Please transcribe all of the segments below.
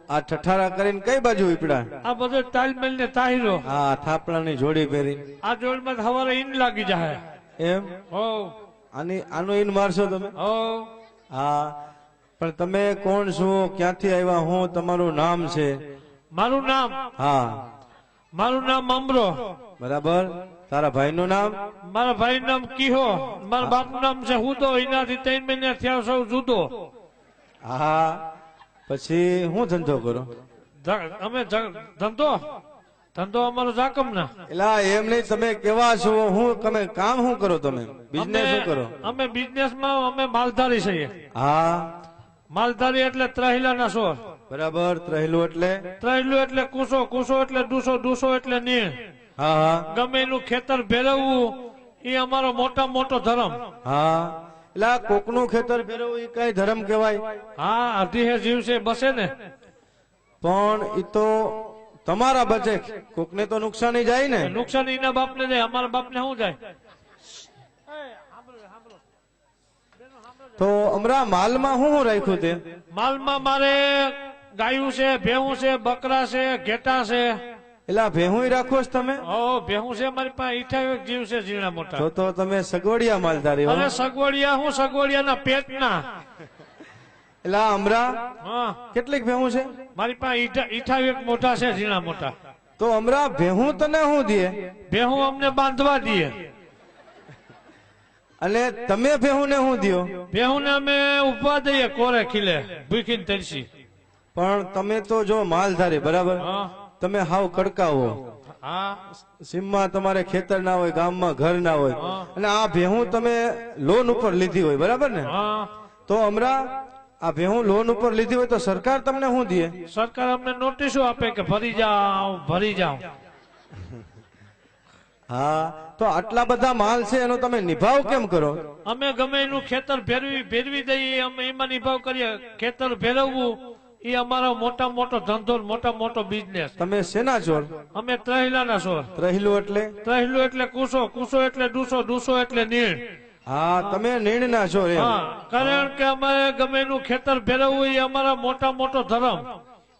આ ઠઠારા કરીને કઈ બાજુ ઉપડા? આ બધો તાલમેલ ને તાહીરો. હા, થાપલાની જોડી પહેરી. આ જોડીમાં હવારે ઈન લાગી જાય. એમ? હો. આનું ઈન મારશો તમે? હો. હા, પણ તમે કોણ છો, ક્યાંથી આવ્યા, હું તમારું નામ છે? મારું નામ? હા, મારું નામ અમરો. બરાબર. તારા ભાઈ નું નામ? મારા ભાઈ નામ કીહો. મારા બાપ નું નામ છે હુદો. એનાથી 3 મહિના થયા સૌ જુદો. હા, પછી હું ધંધો કરો? અમે ધંધો અમારો જાકમ ના. એલા એમ નહીં, તમે કેવા છો, હું તમે કામ શું કરો, તમે બિઝનેસ શું કરો? અમે બિઝનેસ માં અમે માલધારી છીએ. હા, માલધારી એટલે ત્રહિલા ના સોર. બરાબર. ત્રહેલું એટલે? ત્રહેલું એટલે કુસો, કુસો એટલે ડૂસો, ડૂસો એટલે નીણ. હા હા. ગમે એનું ખેતર ભેરવવું એ અમારો મોટા મોટો ધર્મ. હા, એટલે કોકનું ખેતર ફેરવવું એ કઈ ધર્મ કેવાય? હા, અઢીહે જીવ છે બસે ને. પણ એ તો તમારા બચે, કોકને તો નુકસાની જાય ને. નુકસાન એના બાપ ને જાય, અમારા બાપ ને શું જાય? તો હમણાં માલમાં શું રાખ્યું તે? માલમાં મારે ગાયું છે, ભેહું છે, બકરા છે, ઘેટા છે. એટલે ભેહું રાખો છો તમે? ભેહું છે મારી પાસે 28 જીવ છે ઝીણા મોટા. તો તમે સગવડિયા માલધારી? અરે સગવડિયા, હું સગવડિયાના પેટના. એટલે હમણાં કેટલીક ભેહું છે? મારી પાસે 28 મોટા છે ઝીણા મોટા. તો હમણાં ભેહું તને શું દે? ભેહું અમને બાંધવા દે. અને તમે ભેહું ને શું દો? ભેહું ને અમે ઉભા દઈએ કોરે ખીલે, ભૂખીને તરસી. પણ તમે તો જો માલધારી, બરાબર, તમે હાવ કડકાવો. સીમમાં તમારે ખેતર ના હોય, ગામમાં ઘર ના હોય, અને આ ભેહું તમે લોન ઉપર લીધી હોય, બરાબર ને? તો હમણાં આ ભેહું લોન ઉપર લીધી હોય તો સરકાર તમને શું દે? સરકાર અમને નોટિસો આપે કે ભરી જાઓ, ભરી જાઓ. હા, તો આટલા બધા માલ છે એનો તમે નિભાવ કેમ કરો? અમે ગમે એનું ખેતર ભેરવી દઈએ, અમે એમાં નિભાવ કરીએ. ખેતર ભેરવવું એ અમારો મોટા મોટો ધંધો, મોટા મોટો બિઝનેસ. તમે શેના ચોર? અમે ત્રહિલાના ચોર. ત્રહિલું એટલે? ત્રહિલું એટલે કુસો, કુસો એટલે ડૂસો, ડૂસો એટલે નીણ. હા, તમે નીણ ના છો? કારણ કે અમારે ગમે એનું ખેતર ભેરવવું એ અમારા મોટા મોટો ધર્મ.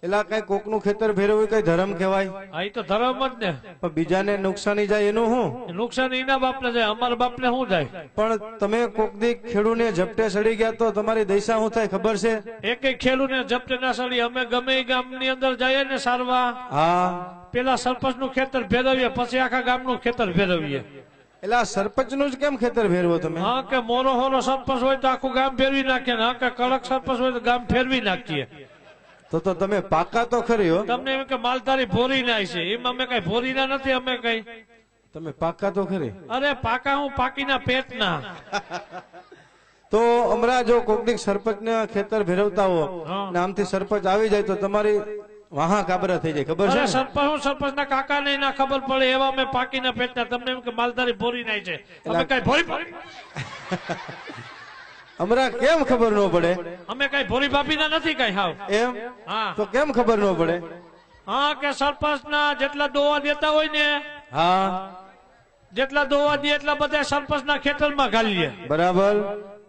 એલા કઈ કોકનું ખેતર ભેરવવું કઈ ધર્મ કહેવાય? હા, એ તો ધર્મ જ ને. પણ બીજાને નુકસાની જાય એનું શું? નુકસાન એના બાપ ને જાય, અમારા બાપ ને શું જાય? પણ તમે કોક દી ખેડૂને ઝપટે સડી ગયા તો તમારી દશા શું થાય ખબર છે? એક ખેડૂને ઝપટે ના સડી. અમે ગમે એ ગામની અંદર જઈએ ને સારવા, હા, પેલા સરપંચ નું ખેતર ભેરવીએ, પછી આખા ગામનું ખેતર ભેરવીએ. એટલે સરપંચ નું જ કેમ ખેતર ફેરવો તમે? હા, કે મોરો હોરો સરપંચ હોય તો આખું ગામ ફેરવી નાખીએ, હા કે કડક સરપંચ હોય તો ગામ ફેરવી નાખીએ. તો તમે પાકા તો ખરી હો. તમને એમ કે માલધારી ભોરી ના છે, એમ અમે કઈ ભોરી ના નથી. અમે કઈ તમે પાકા તો ખરી? અરે પાકા હું પાકીના પેટના. તો હમણાં જો કોક દી સરપંચ ને ખેતર ફેરવતા હો ને આમથી સરપંચ આવી જાય તો તમારી વાહા કાબરા થઈ જાય, ખબર છે? સરપંચ ના કાકા ને ના ખબર પડે એવા અમે પાકીના પેટના. તમને એમ કે માલધારી ભોરી નાય છે, અમે કઈ ભોરી હમણાં કેમ ખબર ન પડે? અમે કઈ ભોરી ભાભી ના નથી કઈ. હાવ એમ? હા, તો કેમ ખબર ન પડે? હા, કે સરપંચ ના જેટલા દોવા દેતા હોય ને, હા, જેટલા દોવા દે એટલા બધા સરપંચ ના ખેતર માં ઘાલીએ, બરાબર.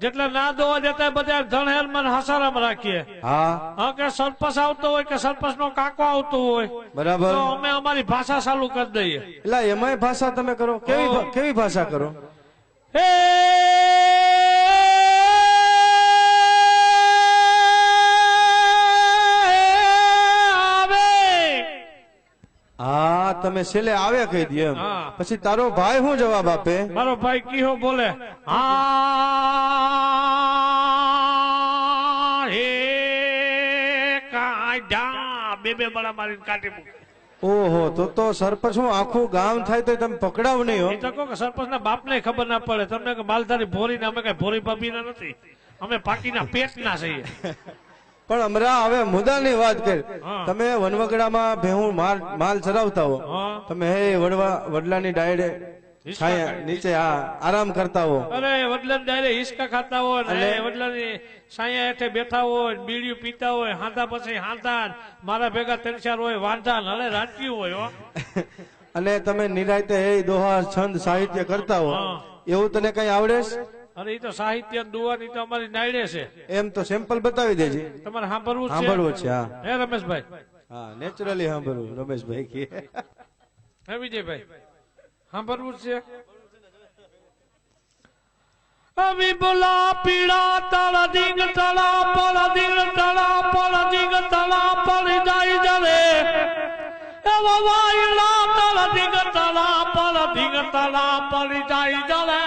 જેટલા ના દોવા દેતા બધા ધણહેર માં હસારામાં રાખીએ. હા, કે સરપંચ આવતો હોય કે સરપંચ નો કાકો આવતો હોય, બરાબર, તો અમે અમારી ભાષા ચાલુ કરી દઈએ. એટલે એમાંય ભાષા તમે કરો? કેવી ભાષા કરો? હા, તમે છેલ્લે આવે કહી દે એમ. પછી તારો ભાઈ શું જવાબ આપે? મારો ભાઈ કીહો બોલે, હા હે કાઢા, બે બળા મારીને કાઢી મૂકે. ઓહો, તો સરપંચ શું આખું ગામ થાય તો તમે પકડાવ નહીં હો? એ તો કહો કે સરપંચ ના બાપ ને ખબર ના પડે. તમને માલધારી ભોરી ને અમે કઈ ભોરી ભાભી ના નથી, અમે પાકીના પેટના છીએ. પણ હમણાં હવે મુદ્દાની વાત કરી. તમે વનવગડામાં ભેહું માલ ચરાવતા હો, તમે હે વડલાની ડાયરે નીચે આરામ કરતા હો. અરે વડલાની ડાયરે હિસકા ખાતા હોય ને, વડલાની સાયા હેઠે બેઠા હોય, બીડીયું પીતા હોય, હાંધા પછી હાંધા, મારા ભેગા 3-4 હોય વાંધા, હલે રાંચ્યું હોય હો. અને તમે નિરાયતે હે દોહા છંદ સાહિત્ય કરતા હો, એવું તને કઈ આવડે? અરે એ તો સાહિત્ય દુવાની તો અમારી નાયડે છે. એમ તો સેમ્પલ બતાવી દેજે. તમારે સાંભળવું છે? સાંભળવું છે. હા હે રમેશભાઈ? હા નેચરલી સાંભળવું રમેશભાઈ કે. હે વિજયભાઈ સાંભળવું છે? વિપુલા પીડા તળ દિંગ તળા પળ દિંગ તળા પળ દિંગ તળા પળી જાય જરે એવા વાયલા તળ દિંગ તળા પળ દિંગ તળા પળી જાય જરે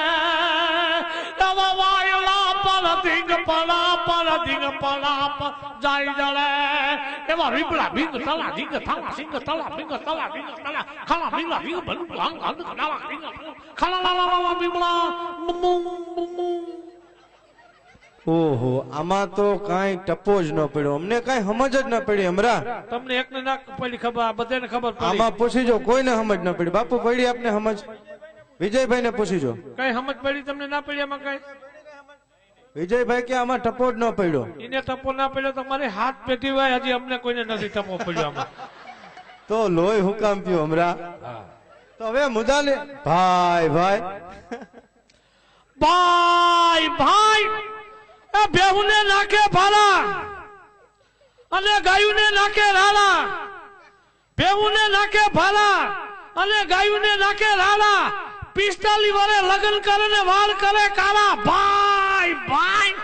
એવા વાયલા પળ દિંગ પળા પળ દિંગ પળા જાય જરે એવા વિપુલા ભીંગ તળા દિંગ થાળા સિંગ તળા ભીંગ તળા દિંગ તળા ખાલા ભીંગલા ભીંગ ભલું લાંગ હાલ ખાલા ભીંગ ખાલા લાલા વિપુલા ઓહો આમાં તો કાંઈ ટપો જ ન પડ્યો. અમને કાંઈ સમજ જ ન પડી. હમરા તમને એકને ના પડી ખબર, આ બધાને ખબર પડી. આમાં પૂછી જો, કોઈને સમજ ન પડી. બાપુ પડી આપને સમજ? વિજયભાઈ ને પૂછી જો. કઈ સમજ પડી તમને? ના પડી આમાં કઈ? વિજયભાઈ કે આમાં ટપો જ ન પડ્યો. એને ટપો ના પડ્યો તો મારી હાથ પેટી હોય. હજી અમને કોઈને નથી ટપો પડ્યો આમાં. તો લોહી હુકામ પીયો હમરા. તો હવે મુદ્દાને ભાઈ ભાઈ ભાઈ ભાઈ બેહુને નાખે ભાલા અને ગાયુને નાખે રાલા. બેહુને નાખે ભાલા અને ગાયુને નાખે રાલા. 45 વારે લગ્ન કરે ને વાળ કરે કાળા. ભાઈ ભાઈ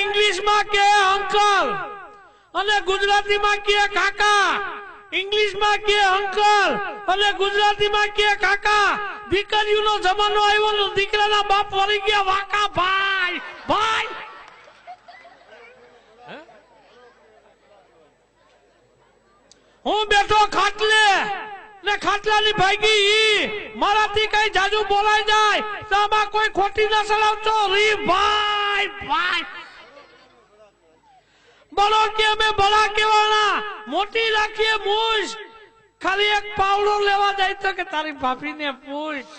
ઇંગ્લિશમાં કે અંકલ અને ગુજરાતીમાં કે કાકા. ઇંગ્લિશમાં કે અંકલ અને ગુજરાતીમાં કે કાકા. દીકરીઓનો જમાનો આવ્યો ને દીકરાના બાપ વળી ગયા વાકા. ભાઈ ભાઈ હું બેઠો ખાટલે ને ખાટલાની ભાગી ઈ મારાથી કઈ જાજુ બોલાઈ જાય તો આમાં કોઈ ખોટી ના સડાવતો રી. ભાઈ ભાઈ બળો કે અમે બળા કેવાના મોટી રાખીએ મૂછ. ખાલી એક પાવડો લેવા જાય તો કે તારી ભાભીને પૂછ.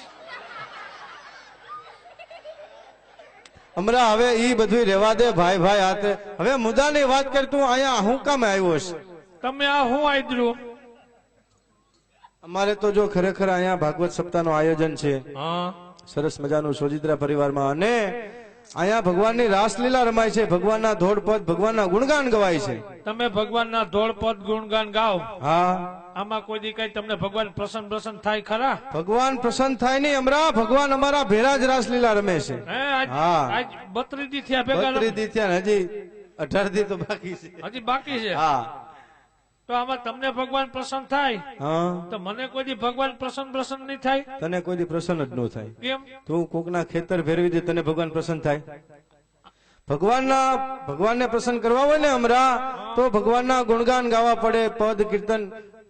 હમણાં હવે ઈ બધું રેવા દે ભાઈ ભાઈ. હાથે હવે મુદ્દાની વાત કર. તું અહીંયા હું કામ આવ્યો છે? તમે આ હું આદરું? અમારે તો જો ખરેખર અહીંયા ભાગવત સપ્તાહનું આયોજન છે. હા સરસ મજાનું સોજિત્રા પરિવારમાં. અને અહીંયા ભગવાનની રાસલીલા રમાય છે. ભગવાનના ધોળપદ ભગવાનના ગુણગાન ગવાય છે. તમે ભગવાનના ધોળપદ ગુણગાન ગાઓ. હા આમાં કોઈ દી કઈ તમને ભગવાન પ્રસન્ન થાય ખરા? ભગવાન પ્રસન્ન થાય નહીં હમણાં. ભગવાન અમારા ભેરા જ રાસલીલા રમે છે. હે આજ હા. આજ 32 દી થયા ભેગા. 32 દી થયા ને હજી 18 દી તો બાકી છે. હજી બાકી છે. હા તો આમાં તમને ભગવાન પ્રસન્ન થાય હા. તો મને કોઈ દી ભગવાન પ્રસન્ન નહીં થાય? તને કોઈ દી પ્રસન્ન જ ન થાય. કેમ? તું કોકના ખેતર ફેરવી દે તને ભગવાન પ્રસન્ન થાય? ભગવાનને પ્રસન્ન કરવા હોય ને હમણાં તો ભગવાનના ગુણગાન ગાવા પડે. પદ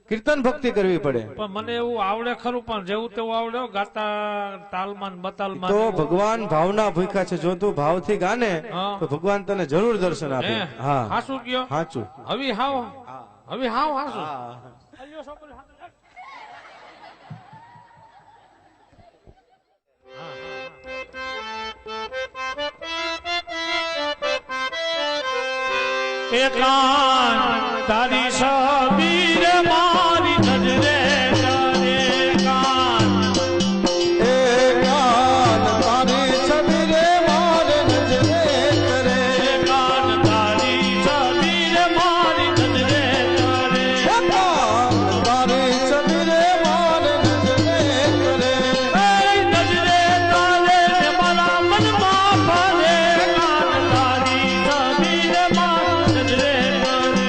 કીર્તન ભક્તિ કરવી પડે. પણ મને એવું આવડે ખરું, પણ જેવું તેવું આવડે ગાતા તાલમાન બતાલમાન. તો ભગવાન ભાવના ભૂખ્યા છે. જો તું ભાવથી ગાને હા. તો ભગવાન તને જરૂર દર્શન આપે. હા હાસું કયો? સાચું. હવે હાવ હાસું. એકાન તારી સબીર મારી નજરે તારે કાન. એકાન તારી છબી રે મારે નજરે કરે. એકાન તારી સબીર મારી નજરે તારે. એકાન તારી છબી રે મારે નજરે કરે. નજરે તારે ને મારા મનમાં ફરે. કાન તારી સબીર મારી નજરે તારે.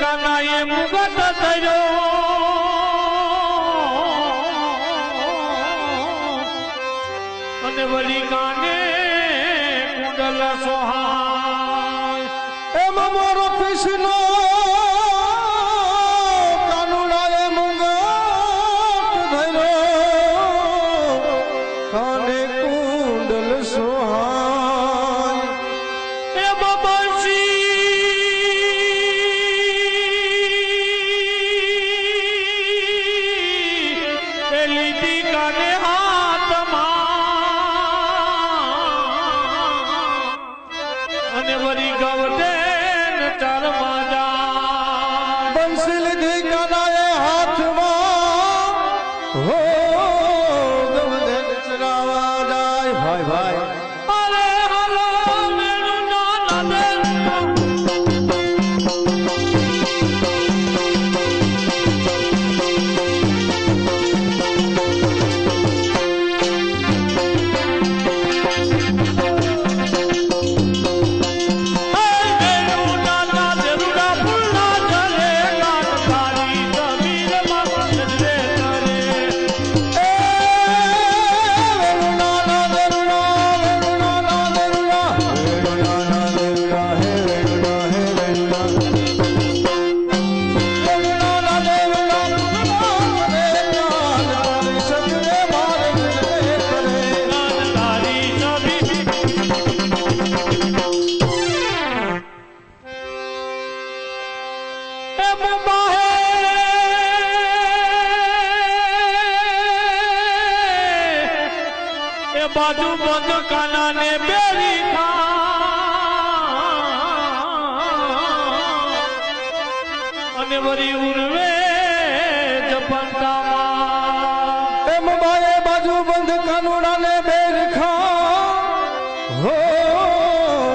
કાનાએ મુગટ થયો મંગલ સોહાય એમાં મોરો કૃષ્ણ કાનુડાએ મુંગટ ધર્યો કાને કુંડલ સોહાય એ બબસી એ લીધી કાને હાથમાં અને વરી ગવડે ચાર માજા બંસી લીધી કાનાએ હાથમાં હો ગવદે ચરાવા જાય ભાઈ ભાઈ અરે હલો મેરું નાના દે બાજુ બંધ કાના ને બેરી અને વરી ઉર્વે જપંતામાં એમ બાએ બાજુ બંધ કાનુડાને બેર ખા હો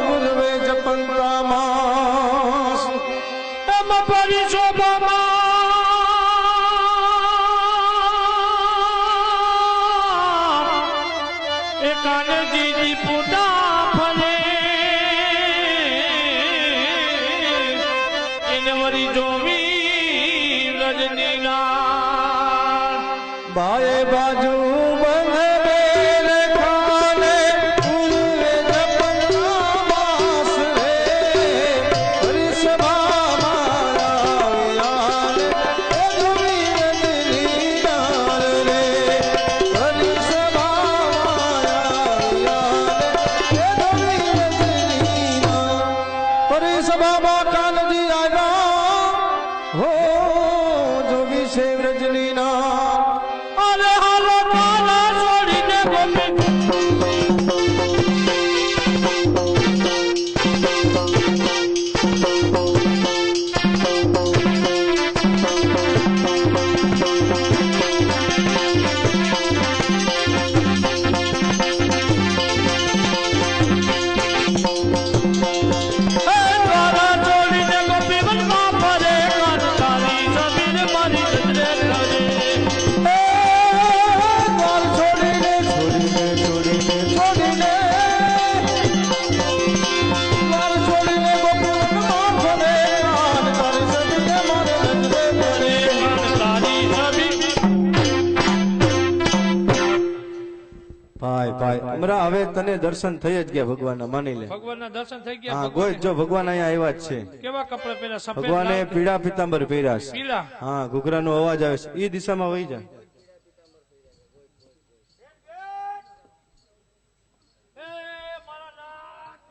મુરવે જપંતામાં એમ પરી શોભામાં એ કાનજીજી પોતા ફરે એને વરી જોવી રજનીના બાએ બાજુ બંધ બેર ખાને ઉર્વે જપંતામાં રે હરિસભામાં આવ્યા રે એ જોવી રજની ડાળ રે હરિસભામાં આવ્યા રે એ જોવી રજની ડાળ હરિસભામાં કાનજી આવ્યા હો જોવી છે રજની અરે હાલો કાના છોડીને ગોપી કાના છોડીને ગોપી વનમાં ફરે કાન તારી જમીન મારી નજરે ધરે દ્વાર છોડીને છોડીને છોડીને છોડીને દ્વાર છોડીને ગોકુળમાં ફરે કાન તારી સબીને મારે નજરે પડે ભાઈ ભાઈ અમરા હવે તને દર્શન થઈ જ ગયા ભગવાનના માની લે ભગવાનના દર્શન થઈ ગયા હા ગોય જો ભગવાન અહીંયા આવ્યા જ છે કેવા કપડા પહેર્યા સફેદ ભગવાને લાલ, પીળા પીતાંબર પહેર્યા છે પીળા હા ઘૂઘરાનો અવાજ આવે છે એ દિશામાં વહી જાય એ મારા નાથ.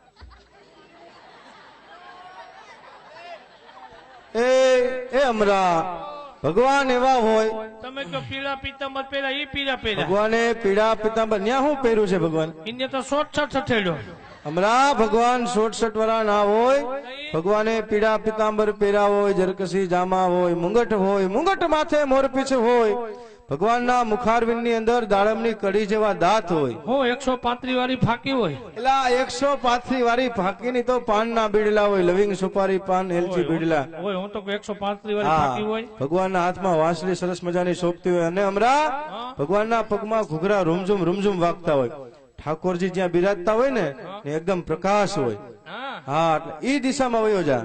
એ અમરા ભગવાન એવા હોય તમે કહો પીળા પીતાંબર પહેર્યા એ પીળા પહેર્યા ભગવાને પીળા પીતાંબર ન્યા શું પહેર્યું છે ભગવાન એને તો શોર્ટ શર્ટ થયેલો હમણાં ભગવાન શોર્ટ વાળા ના હોય ભગવાને પીળા પીતાંબર પહેર્યા હોય જરકસી જામા હોય મુંગટ માથે મોરપીછ હોય ભગવાનના મુખારવિંદની અંદર દાડમની કડી જેવા દાંત હોય હો 135 વાળી ફાકી હોય એટલે 135 વાળી ફાકીની તો પાનના બીડલા હોય લવિંગ સુપારી પાન એલચી બીડલા હોય હું તો 135 વાળી ફાકી હોય ભગવાનના હાથમાં વાંસળી સરસ મજાની સોંપતી હોય અને હમણાં ભગવાનના પગમાં ઘૂઘરા રૂમઝુમ વાગતા હોય ઠાકોરજી જ્યાં બિરાજતા હોય ને એકદમ પ્રકાશ હોય હા હા એટલે ઈ દિશામાં વયો જા